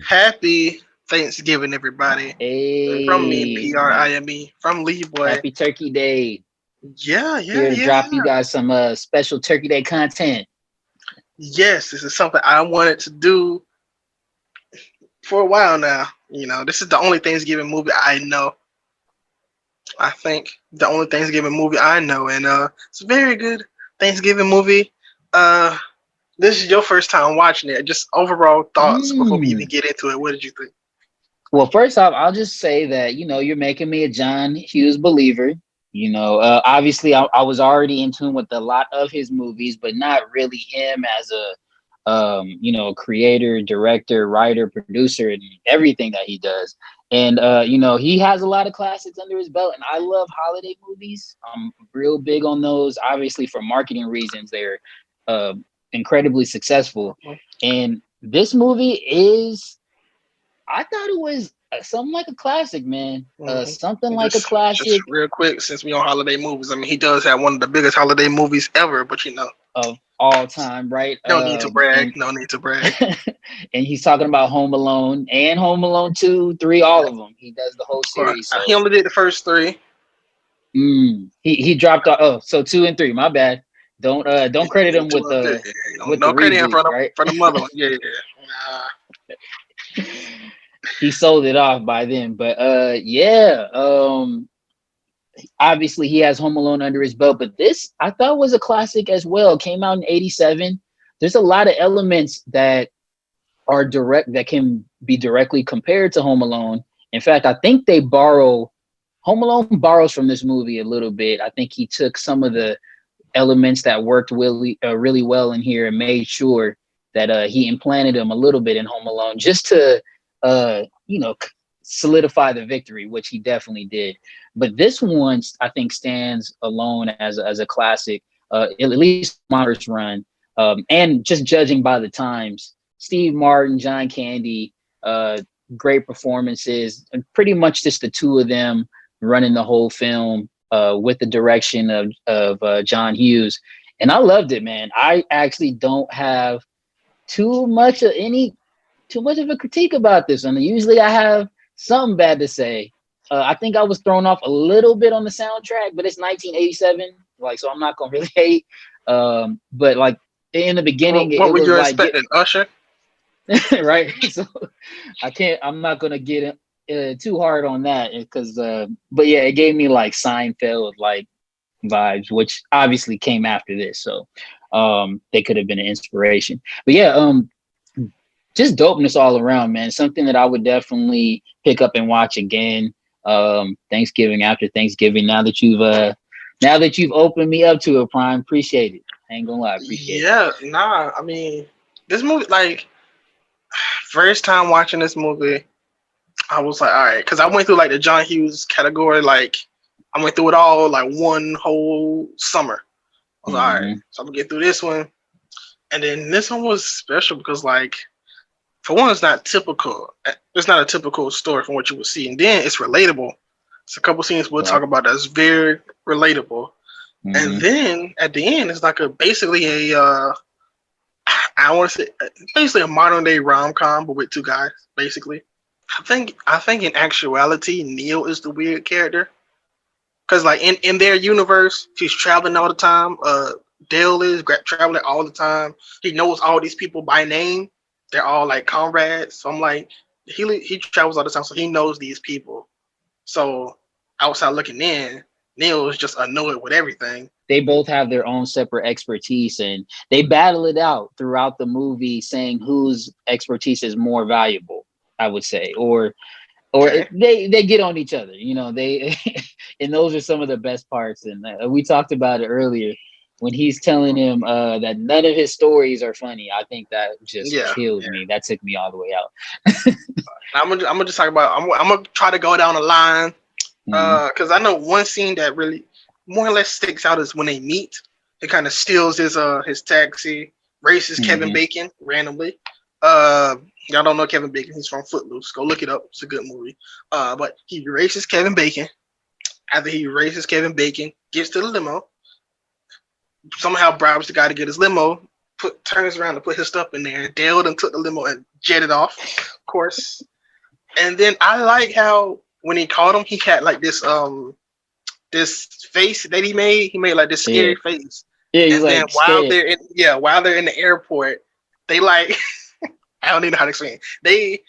Happy Thanksgiving, everybody. From me, Hey, PRIME, from Leeboy. happy Turkey Day. Yeah, yeah, Here to yeah, drop you yeah. guys some special Turkey Day content. Yes, this is something I wanted to do for a while now. This is the only Thanksgiving movie I know. I think the only Thanksgiving movie I know, and it's a very good Thanksgiving movie. Uh, this is your first time watching it. Just overall thoughts before we even Mm. get into it. What did you think? Well, first off, I'll just say that, you're making me a John Hughes believer. Obviously, I was already in tune with a lot of his movies, but not really him as creator, director, writer, producer, and everything that he does. And he has a lot of classics under his belt, and I love holiday movies. I'm real big on those. Obviously, for marketing reasons, they're uh, incredibly successful. And this movie is, I thought it was something like a classic, man. Something And like a just classic real quick, since we on holiday movies, I mean, he does have one of the biggest holiday movies ever, but of all time, right? no need to brag. And No need to brag. and he's talking about Home Alone and Home Alone 2, 3, all of them. He does the whole Well, series. he So only did the first three. he dropped off. Oh, so 2 and 3. My bad. Don't credit him Two and three. with the No credit in reboot, front of right? for the mother one. Yeah, yeah. He sold it off by then. But yeah. Obviously he has Home Alone under his belt, but this I thought was a classic as well. Came out in '87. There's a lot of elements that are direct that can be directly compared to Home Alone. In fact, I think they borrow Home Alone borrows from this movie a little bit. I think he took some of the elements that worked really well in here and made sure that he implanted them a little bit in Home Alone just to uh, you know solidify the victory, which he definitely did. But this one I think stands alone as a classic, at least my first run. And just judging by the times, Steve Martin, John Candy, great performances, and pretty much just the two of them running the whole film with the direction of John Hughes, and I loved it, man. I actually don't have too much of any too much of a critique about this one. Usually, I have something bad to say. I think I was thrown off a little bit on the soundtrack, but it's 1987, like so I'm not gonna really hate. But like in the beginning, What it were was you like expecting, Usher? right. So I'm not gonna get too hard on that because but yeah, it gave me like Seinfeld like vibes, which obviously came after this, so they could have been an inspiration. But yeah, just dopeness all around, man. Something that I would definitely pick up and watch again. Thanksgiving after Thanksgiving. Now that you've opened me up to it, Prime, appreciate it. I ain't gonna lie, appreciate it. Yeah, nah. I mean, this movie, like, first time watching this movie, I was like, all right, because I went through like the John Hughes category, like I went through it all like one whole summer. I was like, all right, Mm-hmm. so I'm gonna get through this one, and then this one was special because like, for one, it's not typical. It's not a typical story from what you would see, and then it's relatable. It's a couple scenes we'll talk Right. about that's very relatable, and Mm-hmm. then at the end, it's like a basically a I want to say basically a modern day rom com, but with two guys, basically. I think in actuality, Neil is the weird character because like in their universe, he's traveling all the time. Dale is traveling all the time. He knows all these people by name. They're all like comrades. So I'm like, he travels all the time, so he knows these people. So outside looking in, Neil is just annoyed with everything. They both have their own separate expertise, and they battle it out throughout the movie, saying whose expertise is more valuable. I would say, or Okay. they get on each other. They and those are some of the best parts. And we talked about it earlier when he's telling him that none of his stories are funny. I think that just Yeah. killed me. That took me all the way out. I'm gonna just talk about. I'm gonna try to go down the line Mhm. because I know one scene that really more or less sticks out is when they meet. He kind of steals his taxi, races Kevin Mhm. Bacon randomly. Uh, y'all don't know Kevin Bacon. He's from Footloose. Go look it up. It's a good movie. But he races Kevin Bacon. After he races Kevin Bacon, gets to the limo. Somehow bribes the guy to get his limo. turns around to put his stuff in there. Dale then took the limo and jetted off, of course. And then I like how when he caught him, he had like this face that he made. He made like this scary face. Yeah, he's And then like scared. while they're in the airport, they like I don't even know how to explain it. They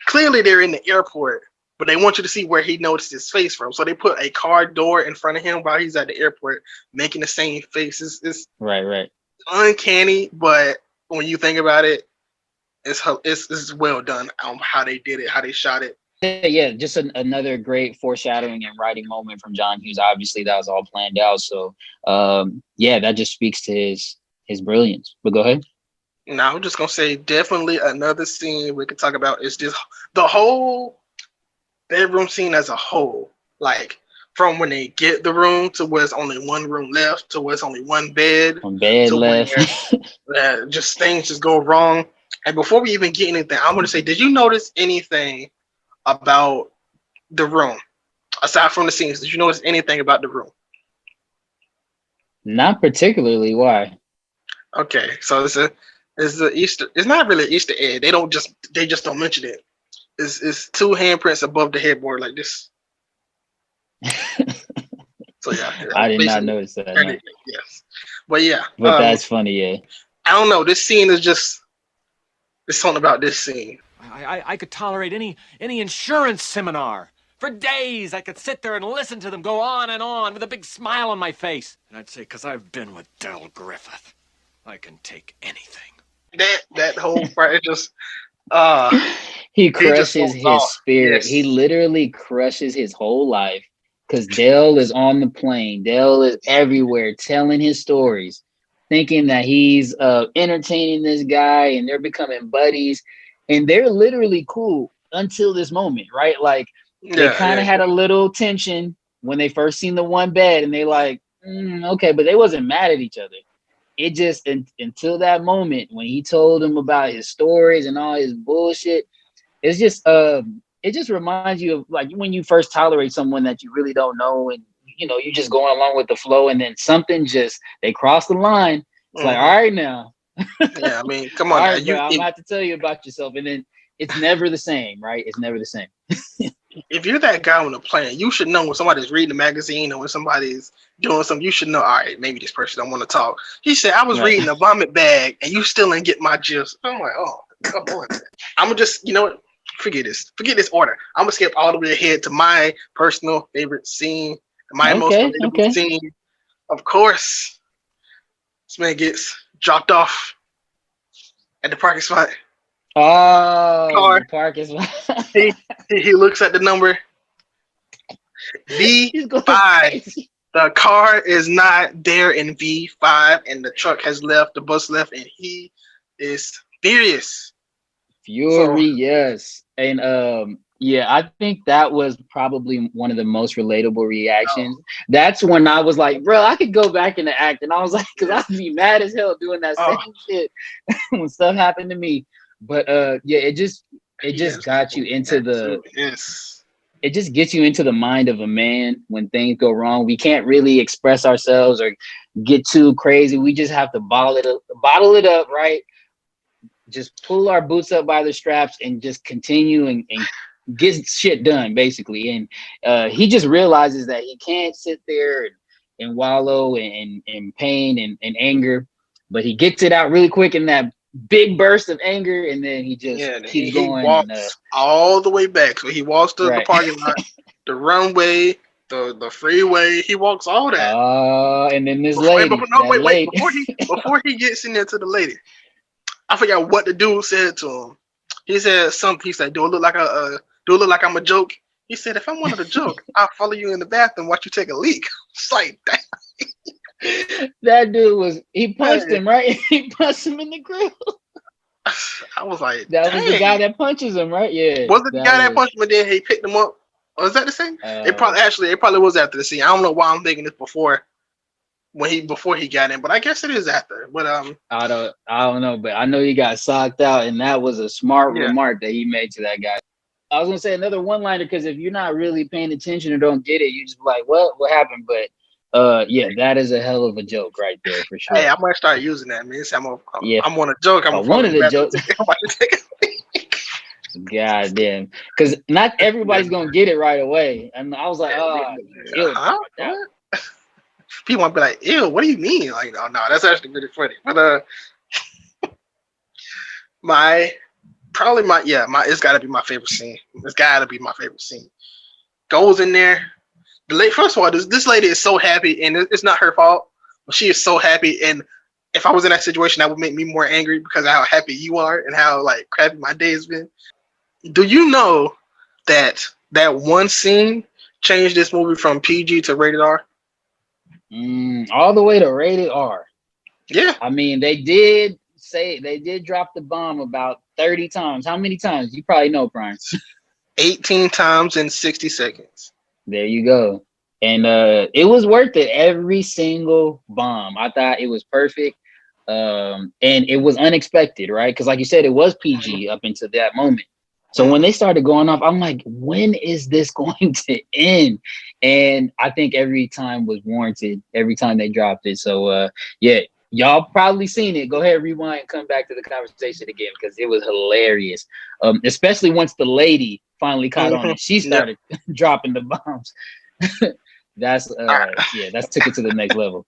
clearly they're in the airport, but they want you to see where he noticed his face from. So they put a car door in front of him while he's at the airport, making the same face. It's Right. uncanny, but when you think about it, it's well done on how they did it, how they shot it. Yeah, just another great foreshadowing and writing moment from John Hughes. Obviously, that was all planned out. So, yeah, that just speaks to his brilliance. But go ahead. Now I'm just gonna say definitely another scene we could talk about is just the whole bedroom scene as a whole. Like from when they get the room to where it's only one room left to where it's only one bed. One bed to left. Where, just things just go wrong. And before we even get anything, I'm gonna say, did you notice anything about the room aside from the scenes? Did you notice anything about the room? Not particularly. Why? Okay, so it's the Easter. It's not really an Easter egg. They just don't mention it. It's two handprints above the headboard like this. So yeah, I did not notice that. No. Yes, but yeah, but that's funny. Yeah, I don't know. This scene is just. There's something about this scene. I could tolerate any insurance seminar. For days, I could sit there and listen to them go on and on with a big smile on my face. And I'd say, because I've been with Del Griffith, I can take anything. That whole part, it just... he crushes his spirit. Yes. He literally crushes his whole life because Dale is on the plane. Dale is everywhere telling his stories, thinking that he's entertaining this guy and they're becoming buddies. And they're literally cool until this moment, right? Like, they kind of had a little tension when they first seen the one bed and they like, okay, but they wasn't mad at each other. It just, until that moment when he told him about his stories and all his bullshit, it's just, it just reminds you of like when you first tolerate someone that you really don't know and, you know, you're just going along with the flow and then something just, they cross the line. It's like, all right now. Yeah, I mean, come on. All right, bro, I'm gonna have to tell you about yourself. And then it's never the same, right? It's never the same. If you're that guy on the plane, you should know when somebody's reading a magazine or when somebody's doing something, you should know, all right, maybe this person don't want to talk. He said, I was reading a vomit bag and you still didn't get my gist. I'm like, oh, come on. I'm going to just, you know what? Forget this order. I'm going to skip all the way ahead to my personal favorite scene, my most relatable scene. Of course, this man gets dropped off at the parking spot. Oh, the parking spot. He looks at the number V5. The car is not there in V5, and the truck has left, the bus left, and he is furious. Yes. And yeah, I think that was probably one of the most relatable reactions. That's when I was like, bro, I could go back in the act. And I was like, because I'd be mad as hell doing that same shit when stuff happened to me. But yeah, it just got you into it just gets you into the mind of a man when things go wrong. We can't really express ourselves or get too crazy. We just have to bottle it up, right? Just pull our boots up by the straps and just continue and get shit done, basically. And he just realizes that he can't sit there and wallow in pain and anger, but he gets it out really quick in that big burst of anger, and then he just keeps going. He walks all the way back. So he walks to the parking lot, the runway, the freeway. He walks all that. And then this lady. Wait. Before he gets in there to the lady, I forgot what the dude said to him. He said something. He said, "Do it look like I'm a joke?" He said, "If I'm one of the joke, I'll follow you in the bathroom, watch you take a leak." It's like that. That dude he punched him, right? He punched him in the grill. I was like, that was the guy that punches him, right? Yeah. Was it the guy that punched him and then he picked him up? Or is that the same? It probably was after the scene. I don't know why I'm thinking this before he got in, but I guess it is after. But I don't know, but I know he got socked out, and that was a smart remark that he made to that guy. I was gonna say another one-liner, because if you're not really paying attention or don't get it, you just be like, what happened? But Yeah, that is a hell of a joke right there for sure. Hey, I might start using that, man. Yeah, I'm on a joke. I'm I gonna follow wanted the a bathroom joke. ticket. I'm about to take God damn, because not everybody's it. gonna get it right away. And I was like, you killed me Huh? with that. What? People might be like, "Ew, what do you mean?" Like, oh no, that's actually really funny. But my probably my yeah, my it's got to be my favorite scene. It's got to be my favorite scene. Goes in there. First of all, this lady is so happy, and it's not her fault. But she is so happy, and if I was in that situation, that would make me more angry because of how happy you are and how like crappy my day has been. Do you know that one scene changed this movie from PG to rated R? All the way to rated R. Yeah, I mean, they did drop the bomb about 30 times. How many times? You probably know, Prime. 18 times in 60 seconds. There you go. And it was worth it. Every single bomb. I thought it was perfect. And it was unexpected, right? Because like you said, it was PG up until that moment. So when they started going off, I'm like, when is this going to end? And I think every time was warranted every time they dropped it. So yeah, y'all probably seen it. Go ahead, rewind and come back to the conversation again because it was hilarious. Especially once the lady finally caught on and she started dropping the bombs. That's took it to the next level.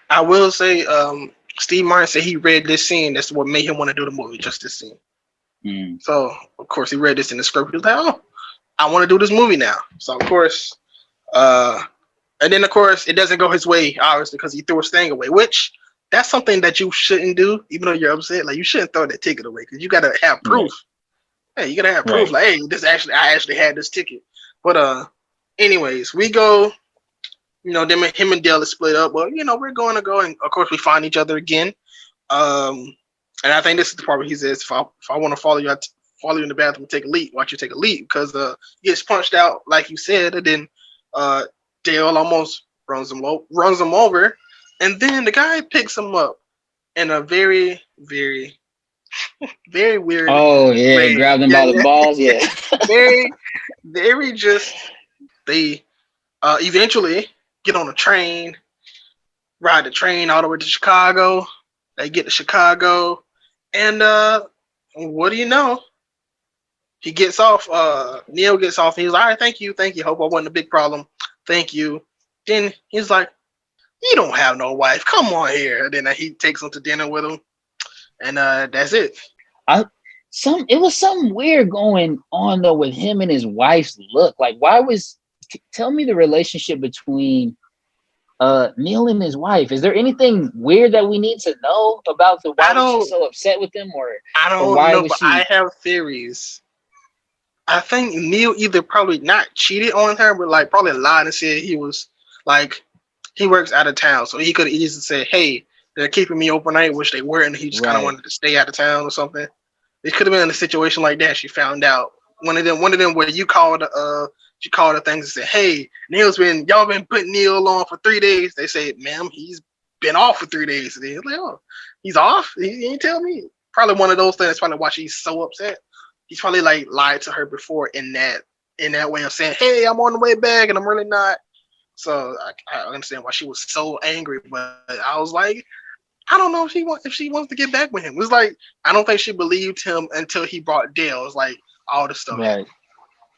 I will say, Steve Martin said he read this scene. That's what made him want to do the movie, just this scene. So of course he read this in the script. He was like, "Oh, I want to do this movie now." So of course, and then of course it doesn't go his way, obviously, because he threw his thing away. Which that's something that you shouldn't do, even though you're upset. Like you shouldn't throw that ticket away because you gotta have proof. Right. Hey, you gotta have proof. Like, hey, I actually had this ticket. But anyways, we go. You know, him and Dale is split up. Well, you know, we're going to go, and of course we find each other again. And I think this is the part where he says, "If I want to follow you in the bathroom and take a leak, why don't you take a leak?" Because he gets punched out, like you said, and then Dale almost runs him over, and then the guy picks him up in a very, very, very weird. Oh yeah, way. Grabbed him by the balls. Yeah, very, very just. They eventually get on a train, ride the train all the way to Chicago. They get to Chicago, and what do you know? He gets off. Neil gets off, and he's like, "All right, thank you. Hope I wasn't a big problem. Thank you." Then he's like, "You don't have no wife. Come on here." And then he takes him to dinner with him, and that's it. It was something weird going on though with him and his wife's look. Like, tell me the relationship between Neil and his wife. Is there anything weird that we need to know about why was she so upset with him, or I don't know, but I have theories. I think Neil either probably not cheated on her, but like probably lied and said he was like he works out of town, so he could have easily said, "Hey, they're keeping me overnight," which they were, and he just kind of wanted to stay out of town or something. It could have been in a situation like that. She found out one of them where you called the things and said, "Hey, y'all been putting Neil on for 3 days." They say, "Ma'am, he's been off for 3 days." And they're like, "Oh, he's off? He didn't tell me." Probably one of those things. That's probably why she's so upset. He's probably like lied to her before in that way of saying, "Hey, I'm on the way back and I'm really not." So I understand why she was so angry, but I was like, I don't know if she wants to get back with him. It was like I don't think she believed him until he brought Dale. It's like all this stuff. Right.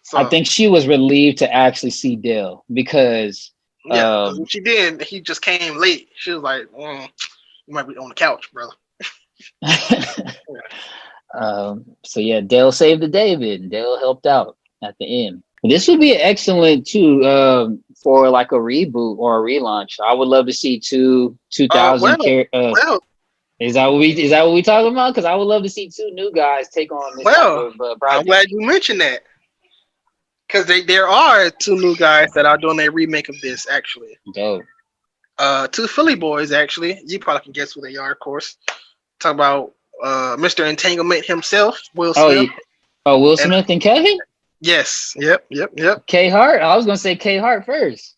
So, I think she was relieved to actually see Dale because when she did, he just came late. She was like, "You might be on the couch, brother." So yeah, Dale saved the day, and Dale helped out at the end. This would be excellent too for like a reboot or a relaunch. I would love to see 2000. Is that what we talking about? Because I would love to see two new guys take on this type of project. I'm glad you mentioned that. Because there are two new guys that are doing a remake of this, actually. Dope. Two Philly boys, actually. You probably can guess who they are, of course. Talk about Mr. Entanglement himself, Will Smith. Will Smith and Kevin? Yes. Yep. K Hart? I was going to say K Hart first.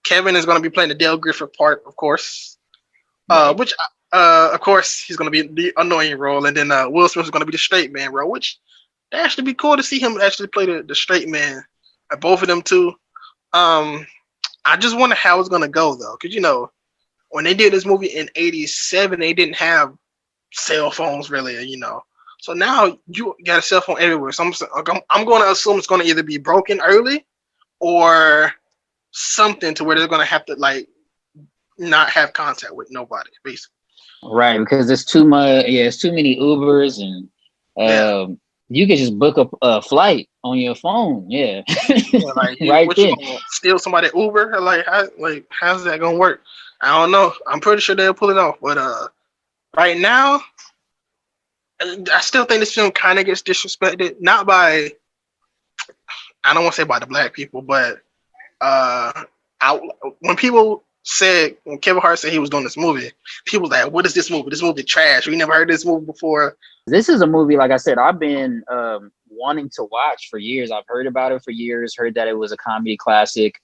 Kevin is going to be playing the Dale Griffith part, of course. Which, of course, he's going to be the annoying role. And then Will Smith is going to be the straight man role, which that actually be cool to see him actually play the straight man. Both of them too. I just wonder how it's gonna go though, because when they did this movie in '87, they didn't have cell phones really, So now you got a cell phone everywhere. So I'm going to assume it's going to either be broken early or something to where they're going to have to like not have contact with nobody, basically. Right, because there's too much. Yeah, it's too many Ubers, and you can just book a flight on your phone. Yeah, like right what then. you gonna steal somebody Uber? How's that gonna work? I don't know. I'm pretty sure they'll pull it off, but right now, I still think this film kind of gets disrespected, not by, I don't want to say by the black people, but when Kevin Hart said he was doing this movie, people was like, "What is this movie? This movie trash. We never heard this movie before." This is a movie, like I said, I've been wanting to watch for years. I've heard about it for years. Heard that it was a comedy classic.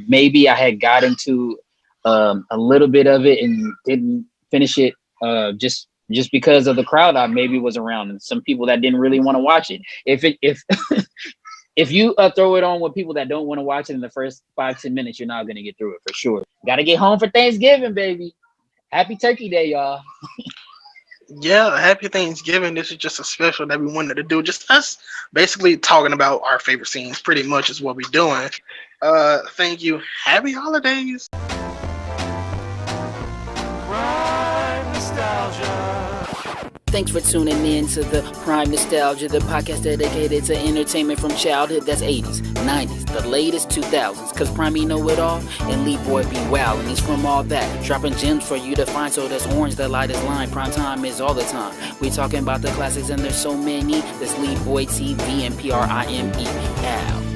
Maybe I had got into a little bit of it and didn't finish it just because of the crowd I maybe was around and some people that didn't really want to watch it. If if you throw it on with people that don't want to watch it in the first 5-10 minutes, you're not gonna get through it for sure. Got to get home for Thanksgiving, baby. Happy Turkey Day, y'all. Yeah, happy Thanksgiving. This is just a special that we wanted to do. Just us basically talking about our favorite scenes pretty much is what we're doing. Thank you. Happy holidays. Prime Nostalgia. Thanks for tuning in to the Prime Nostalgia, the podcast dedicated to entertainment from childhood that's 80s, 90s, the latest 2000s, because Prime know it all, and Leeboy be wow, and he's from all that, dropping gems for you to find, so that's orange, the lightest line, prime time is all the time. We talking about the classics, and there's so many, that's Leeboy TV and PRIME, ow.